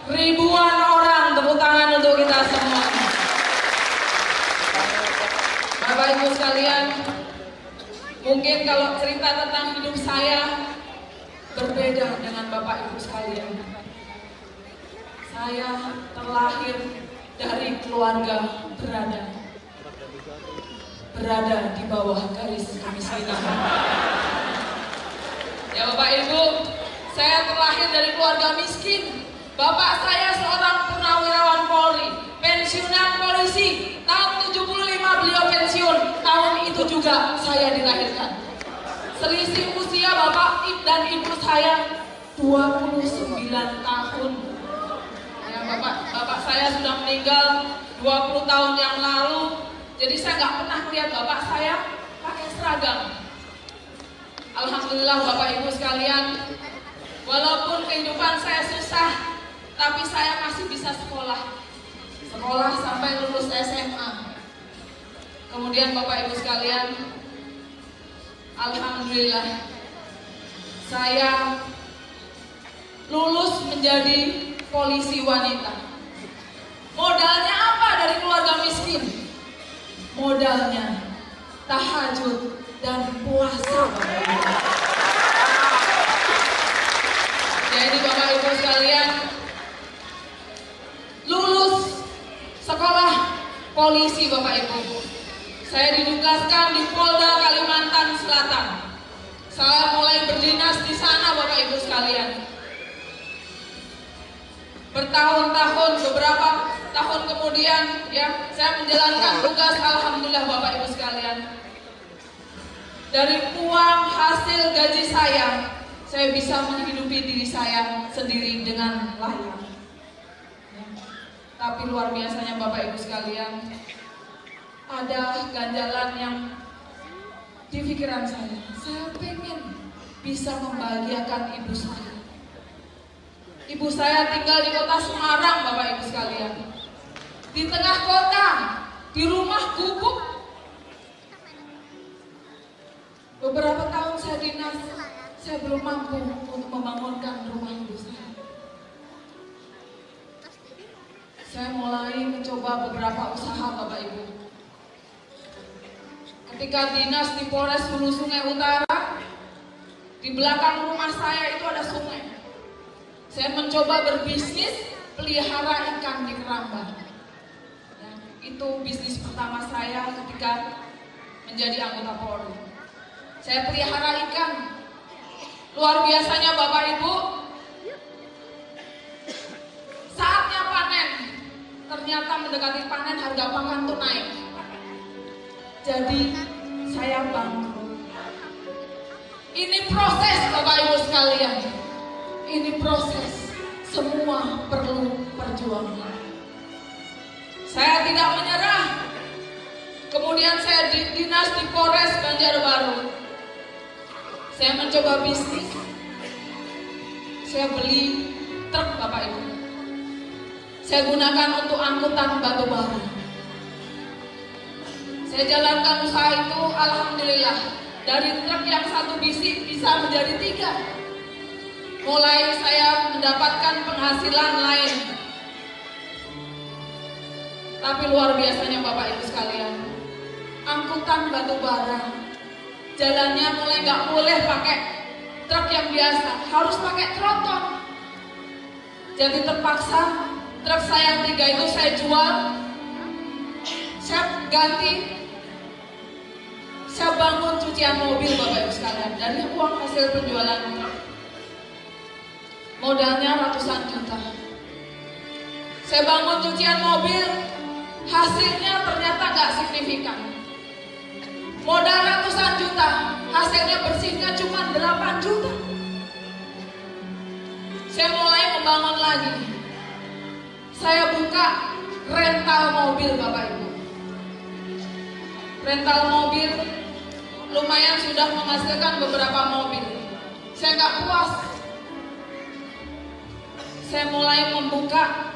Ribuan orang, tepuk tangan untuk kita semua. Bapak Ibu sekalian, mungkin kalau cerita tentang hidup saya berbeda dengan Bapak Ibu sekalian. Saya terlahir dari keluarga berada di bawah garis kemiskinan. Ya Bapak Ibu, saya terlahir dari keluarga miskin. Bapak saya seorang purnawirawan Polri, pensiunan polisi. Tahun 75 beliau pensiun, tahun itu juga saya dilahirkan. Selisih usia Bapak dan Ibu saya 29 tahun. Ya, Bapak saya sudah meninggal 20 tahun yang lalu. Jadi saya nggak pernah melihat Bapak saya pakai seragam. Alhamdulillah Bapak Ibu sekalian, walaupun kehidupan saya susah, tapi saya masih bisa sekolah sampai lulus SMA. Kemudian Bapak Ibu sekalian, alhamdulillah saya lulus menjadi polisi wanita. Modalnya apa dari keluarga miskin? Modalnya tahajud dan puasa. Jadi Bapak Ibu sekalian, lulus sekolah polisi Bapak Ibu, saya ditugaskan di Polda Kalimantan Selatan. Saya mulai berdinas di sana Bapak Ibu sekalian. Bertahun-tahun, beberapa tahun kemudian ya, saya menjalankan tugas, alhamdulillah Bapak Ibu sekalian. Dari uang hasil gaji saya bisa menghidupi diri saya sendiri dengan layak. Tapi luar biasanya Bapak Ibu sekalian, ada ganjalan yang di pikiran saya pengen bisa membahagiakan ibu saya. Ibu saya tinggal di kota Semarang Bapak Ibu sekalian. Di tengah kota, di rumah gubuk. Beberapa tahun saya dinas, saya belum mampu untuk membangunkan rumah ibu saya. Saya mulai mencoba beberapa usaha Bapak Ibu. Ketika dinas di Polres Hulu Sungai Utara, di belakang rumah saya itu ada sungai. Saya mencoba berbisnis pelihara ikan di keramba. Ya, itu bisnis pertama saya ketika menjadi anggota Polri. Saya pelihara ikan. Luar biasanya Bapak Ibu, saatnya panen. Ternyata mendekati panen harga pakan tuh naik. Jadi saya bangkrut. Ini proses Bapak Ibu sekalian. Ini proses. Semua perlu perjuangan. Saya tidak menyerah. Kemudian saya dinas di Polres Banjarbaru. Saya mencoba bisnis. Saya beli truk Bapak Ibu. Saya gunakan untuk angkutan batu bara. Saya jalankan usaha itu, alhamdulillah. Dari truk yang satu bisa menjadi 3. Mulai saya mendapatkan penghasilan lain. Tapi luar biasanya Bapak Ibu sekalian, angkutan batu bara, jalannya mulai nggak boleh pakai truk yang biasa, harus pakai tronton. Jadi terpaksa truk saya yang 3 itu saya jual, saya ganti, saya bangun cucian mobil Bapak Ibu sekalian dari uang hasil penjualan truk. Modalnya ratusan juta. Saya bangun cucian mobil, hasilnya ternyata nggak signifikan. Modal ratusan juta, hasilnya bersihnya cuma 8 juta. Saya mulai membangun lagi. Saya buka rental mobil Bapak Ibu. Rental mobil lumayan sudah menghasilkan beberapa mobil. Saya nggak puas. Saya mulai membuka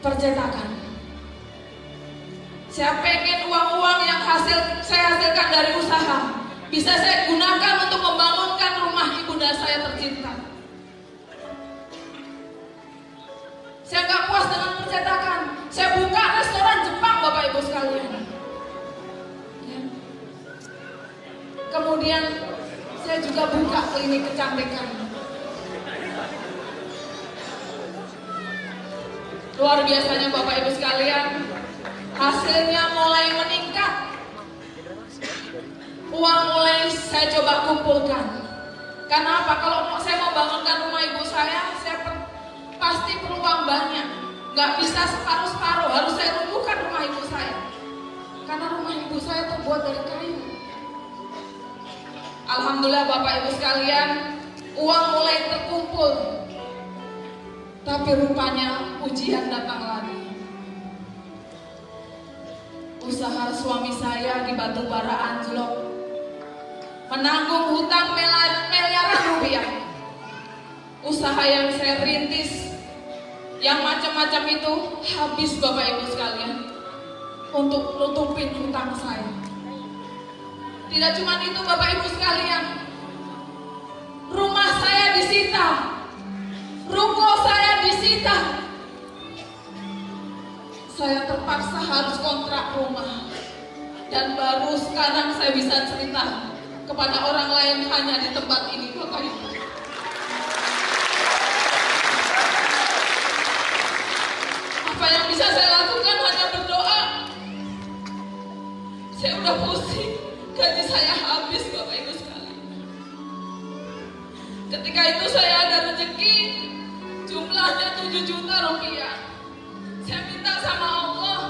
percetakan. Saya pengen uang-uang yang saya hasilkan dari usaha bisa saya gunakan untuk membangunkan rumah ibunda saya tercinta. Saya buka restoran Jepang, Bapak Ibu sekalian. Ya. Kemudian saya juga buka klinik kecantikan. Luar biasanya Bapak Ibu sekalian, hasilnya mulai meningkat. Uang mulai saya coba kumpulkan. Karena apa? Kalau saya mau bangunkan rumah ibu saya pasti perlu uang banyak. Gak bisa separuh-separuh, harus saya runtuhkan rumah ibu saya. Karena rumah ibu saya terbuat dari kayu. Alhamdulillah Bapak Ibu sekalian, uang mulai terkumpul. Tapi rupanya ujian datang lagi. Usaha suami saya di batubara anjlok. Menanggung hutang miliaran rupiah. Usaha yang saya rintis, yang macam-macam itu habis Bapak Ibu sekalian untuk nutupin hutang saya. Tidak cuma itu Bapak Ibu sekalian, rumah saya disita, ruko saya disita. Saya terpaksa harus kontrak rumah. Dan baru sekarang saya bisa cerita kepada orang lain hanya di tempat ini Bapak Ibu. Apa yang bisa saya lakukan hanya berdoa. Saya udah pusing, gaji saya habis Bapak Ibu sekalian. Ketika itu saya ada rezeki, jumlahnya 7 juta rupiah. Saya minta sama Allah,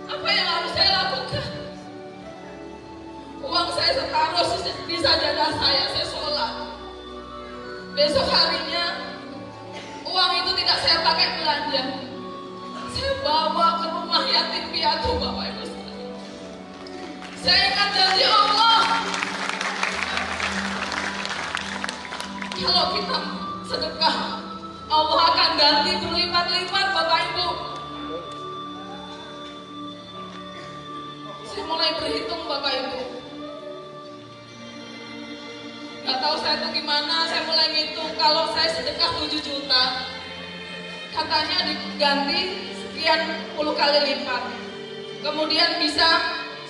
apa yang harus saya lakukan? Uang saya setaruh di sajadah saya sholat. Besok harinya, uang itu tidak saya pakai belanja. Saya bawa ke rumah yatim piatu Bapak Ibu sekalian. Saya ingat janji Allah. Kalau kita sedekah, Allah akan ganti berlipat-lipat Bapak Ibu. Saya mulai berhitung Bapak Ibu. Gak tahu saya itu gimana, saya mulai ngitung kalau saya sedekah 7 juta, katanya diganti sekian puluh kali lipat. Kemudian bisa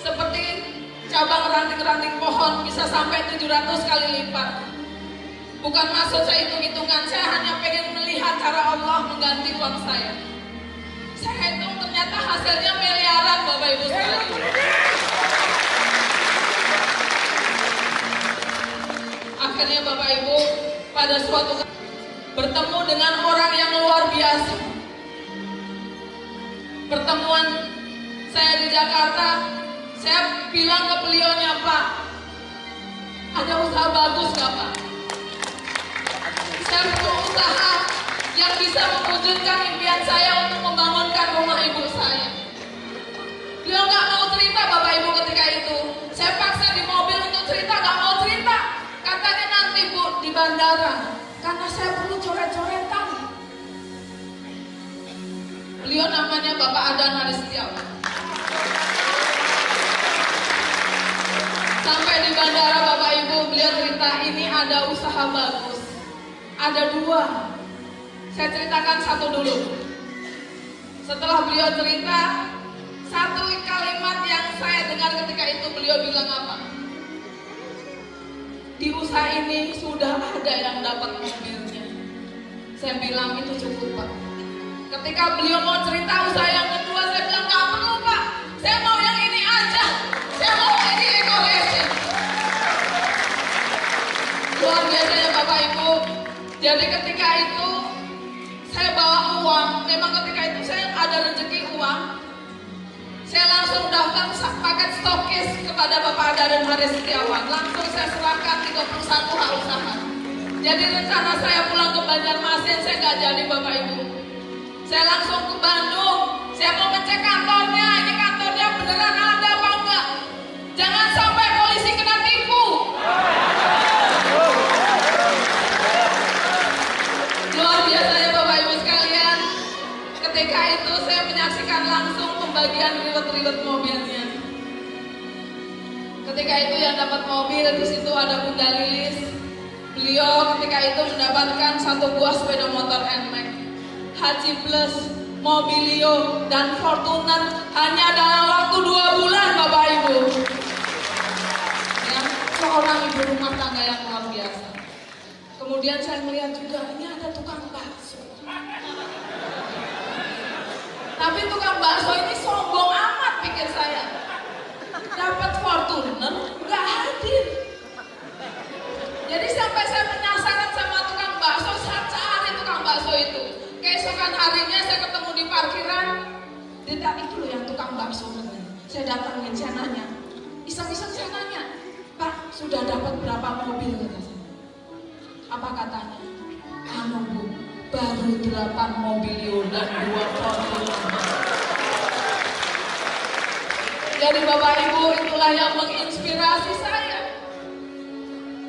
seperti cabang ranting-ranting pohon, bisa sampai 700 kali lipat. Bukan maksud saya hitung-hitungan, saya hanya pengen melihat cara Allah mengganti uang saya. Saya hitung ternyata hasilnya miliaran Bapak Ibu sekalian. Akhirnya Bapak Ibu pada suatu bertemu dengan orang yang luar biasa. Pertemuan saya di Jakarta, saya bilang ke beliaunya, Pak, ada usaha bagus gak Pak? Saya perlu usaha yang bisa mewujudkan impian saya untuk membangunkan rumah ibu saya. Beliau gak mau cerita Bapak Ibu ketika itu. Saya paksa di mobil untuk cerita, gak mau cerita. Katanya nanti Bu di bandara, karena saya perlu coret-coretan. Beliau namanya Bapak Adan Haristiawan. Sampai di bandara Bapak Ibu, beliau cerita ini ada usaha bagus. Ada 2. Saya ceritakan satu dulu. Setelah beliau cerita, satu kalimat yang saya dengar ketika itu beliau bilang apa? Di usaha ini sudah ada yang dapat mobilnya. Saya bilang itu cukup Pak. Ketika beliau mau cerita usaha yang kedua, saya bilang gak perlu Pak. Saya mau yang ini aja. Saya mau ini ekoresin. Luar biasa ya Bapak Ibu. Jadi ketika itu saya bawa uang. Memang ketika itu saya ada rezeki uang. Saya langsung daftar paket stokis kepada Bapak Ada dan Haris Setiawan. Langsung saya serahkan 31 hak usaha. Jadi rencana saya pulang ke Banjarmasin, saya nggak jadi Bapak Ibu. Saya langsung ke Bandung. Saya mau ngecek kantornya. Ini kantornya beneran ada apa enggak? Jangan sampai polisi kena tipu. Luar biasa ya Bapak Ibu sekalian. Ketika itu saya menyaksikan langsung pembagian reward mobilnya. Ketika itu yang dapat mobil di situ ada Bunda Lilis. Beliau ketika itu mendapatkan 1 buah sepeda motor NMAX Haji Plus Mobilio, dan Fortuner hanya dalam waktu 2 bulan, Bapak Ibu. Ya, seorang ibu rumah tangga yang luar biasa. Kemudian saya melihat juga ini ada tukang bakso. Tapi tukang bakso ini sombong amat, pikir saya. Dapat Fortuner, nggak hadir. Jadi sampai saya penasaran sama tukang bakso, saya cari tukang bakso itu. Keesokan harinya saya ketemu di parkiran, tidak itu loh yang tukang bakso. Saya datangin, saya nanya, iseng-iseng saya nanya, Pak, sudah dapat berapa mobil? Kata saya. Apa katanya? Anu Bu, baru 8 Mobilio dan 2 Fortuner. Jadi Bapak Ibu, itulah yang menginspirasi saya.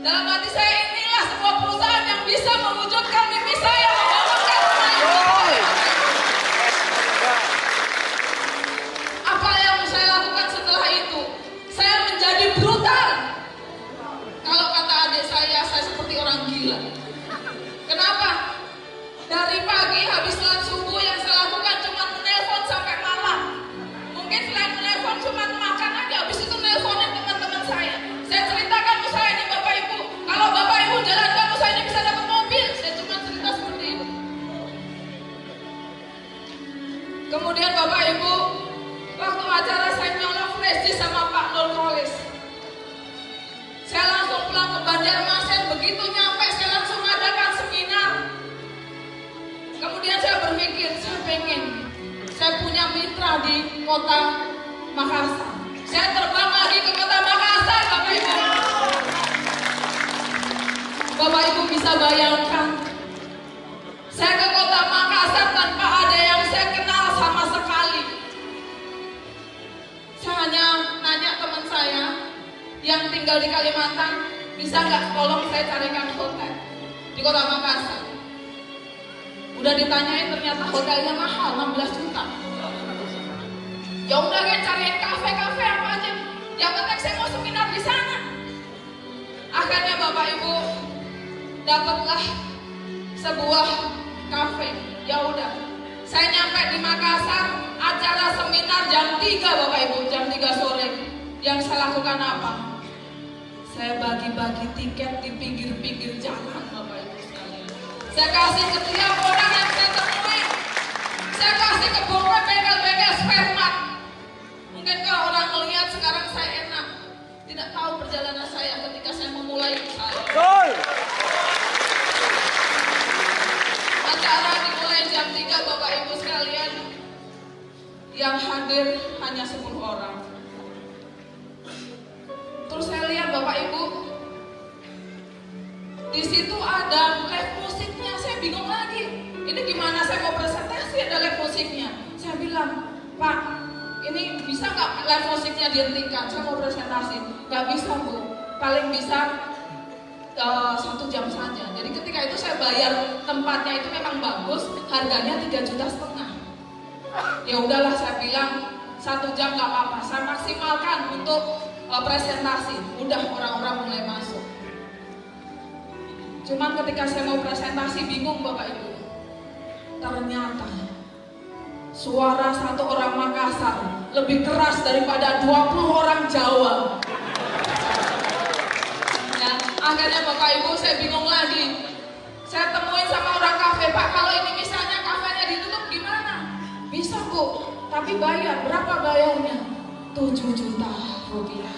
Dalam hati saya, inilah sebuah perusahaan yang bisa mewujudkan mimpi saya. Apa yang saya lakukan setelah itu? Saya menjadi brutal. Kalau kata adik saya seperti orang gila. Kenapa? Dari pagi habis sholat subuh yang saya lakukan cuma menelpon sampai malam. Mungkin selain menelpon cuma makan aja, habis itu nelponin teman-teman saya. Saya ceritakan ke saya nih Bapak Ibu, kalau Bapak Ibu jalan kamu saya ini bisa dapat mobil. Saya cuma cerita seperti itu. Kemudian Bapak Ibu, waktu acara saya nyolong flash sama Pak Nur Kolis. Saya langsung pulang ke Banjarmasin, begitu nyampe saya langsung adakan seminar. Kemudian saya berpikir, saya punya mitra di kota Makassar. Saya terbang lagi ke kota Makassar, Bapak Ibu. Bapak Ibu bisa bayangkan, saya ke kota Makassar tanpa ada yang saya kenal sama sekali. Saya hanya nanya teman saya yang tinggal di Kalimantan, bisa nggak tolong saya carikan hotel di kota Makassar. Udah ditanyain ternyata hotelnya mahal, 16 juta. Ya udah kan cariin kafe-kafe apa aja. Yang penting saya mau seminar di sana. Akhirnya Bapak Ibu dapatlah sebuah kafe. Ya udah. Saya nyampe di Makassar, acara seminar jam 3 Bapak Ibu, jam 3 sore. Yang saya lakukan apa? Saya bagi-bagi tiket di pinggir-pinggir jalan Bapak Ibu sekalian. Saya kasih ke setiap orang yang saya temui. Saya kasih ke beberapa bengkel-bengkel spare part. Mungkin kalau orang melihat sekarang saya enak, tidak tahu perjalanan saya ketika saya memulai usaha. Acara dimulai jam 3 Bapak Ibu sekalian. Yang hadir hanya 10 orang. Terus saya lihat Bapak Ibu, di situ ada live musiknya. Saya bingung lagi. Ini gimana saya mau presentasi ada live musiknya? Saya bilang, Pak, ini bisa nggak live musiknya dihentikan? Saya mau presentasi. Nggak bisa Bu, paling bisa 1 jam saja. Jadi ketika itu saya bayar tempatnya itu memang bagus, harganya 3,5 juta. Ya udahlah saya bilang 1 jam nggak apa-apa. Saya maksimalkan untuk presentasi. Udah orang-orang mulai masuk. Cuman ketika saya mau presentasi bingung Bapak Ibu. Ternyata suara satu orang Makassar lebih keras daripada 20 orang Jawa. Ya, akhirnya Bapak Ibu saya bingung lagi. Saya temuin sama orang kafe, Pak, kalau ini misalnya kafenya ditutup gimana? Bisa Bu, tapi bayar. Berapa bayarnya? 7 juta rupiah.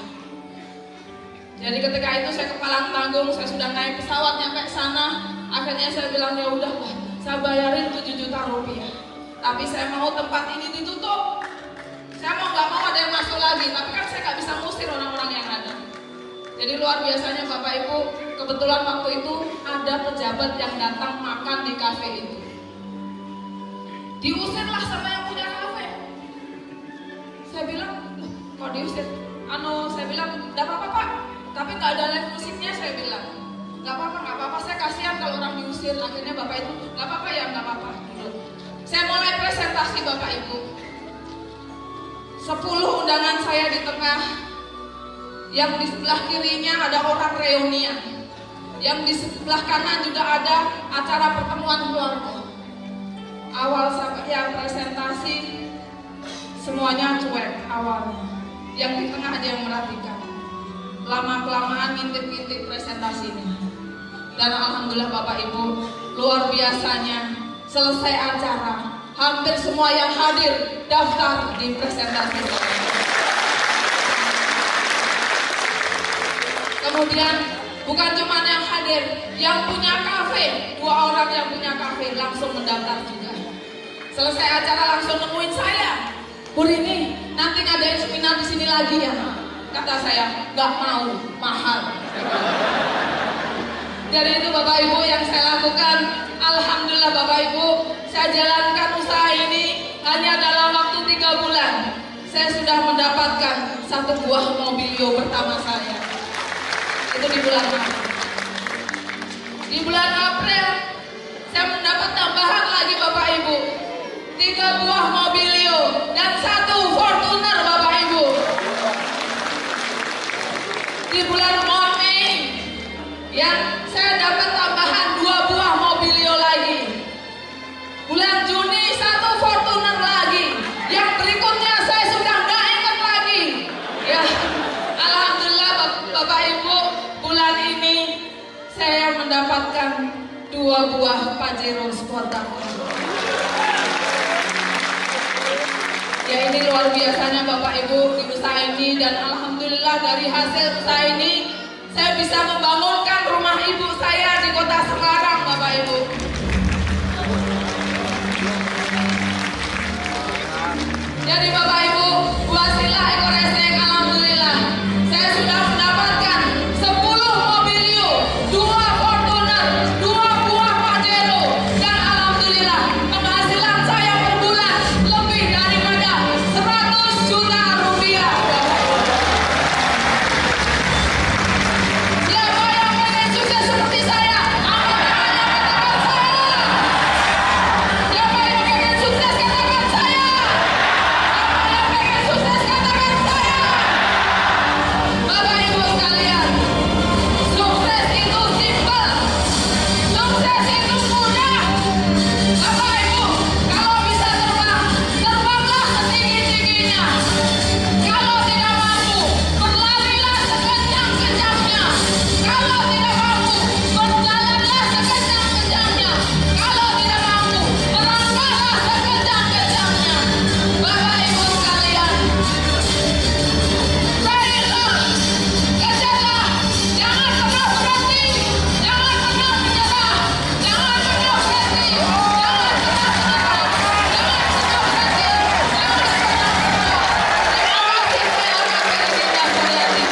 Jadi ketika itu saya kepalang tanggung, saya sudah naik pesawat nyampe sana. Akhirnya saya bilang ya udahlah, saya bayarin 7 juta rupiah. Tapi saya mau tempat ini ditutup. Saya mau nggak mau ada yang masuk lagi. Tapi kan saya nggak bisa ngusir orang-orang yang ada. Jadi luar biasanya Bapak Ibu, kebetulan waktu itu ada pejabat yang datang makan di kafe itu. Diusirlah sama yang punya kafe. Saya bilang, kok diusir? Saya bilang, nggak apa-apa Pak. Tapi nggak ada live musiknya, saya bilang. Nggak apa-apa, saya kasihan kalau orang diusir. Akhirnya Bapak itu, nggak apa-apa ya, nggak apa-apa. Saya mulai presentasi Bapak Ibu. 10 undangan saya di tengah. Yang di sebelah kirinya ada orang reunian. Yang di sebelah kanan juga ada acara pertemuan keluarga. awal sampai yang presentasi semuanya cuek awalnya. Yang di tengah aja yang merhatikan. Lama kelamaan ngintip-ngintip presentasinya. Dan alhamdulillah Bapak Ibu, luar biasanya selesai acara, hampir semua yang hadir daftar di presentasi. Kemudian bukan cuma yang hadir, yang punya kafe, 2 orang yang punya kafe langsung mendaftar juga. Selesai acara langsung nemuin saya. Bu Rini, nanti ngadain seminar di sini lagi ya? Kata saya, nggak mau, mahal. Dari itu Bapak Ibu yang saya lakukan, alhamdulillah Bapak Ibu, saya jalankan usaha ini hanya dalam waktu 3 bulan. Saya sudah mendapatkan 1 buah mobilio pertama saya. Itu di bulan Maret. Di bulan April, saya mendapat tambahan lagi Bapak Ibu. 3 buah mobilio dan 1 Fortuner Bapak Ibu. Di bulan Mei yang saya dapat tambahan 2 buah mobilio lagi. Bulan Juni 1 Fortuner lagi. Yang berikutnya saya sudah nggak ingat lagi. Ya, alhamdulillah Bapak Ibu, bulan ini saya mendapatkan 2 buah Pajero Sport. Ya ini luar biasanya Bapak Ibu di usaha ini, dan alhamdulillah dari hasil usaha ini saya bisa membangunkan rumah ibu saya di kota Semarang Bapak Ibu. Jadi Bapak Ibu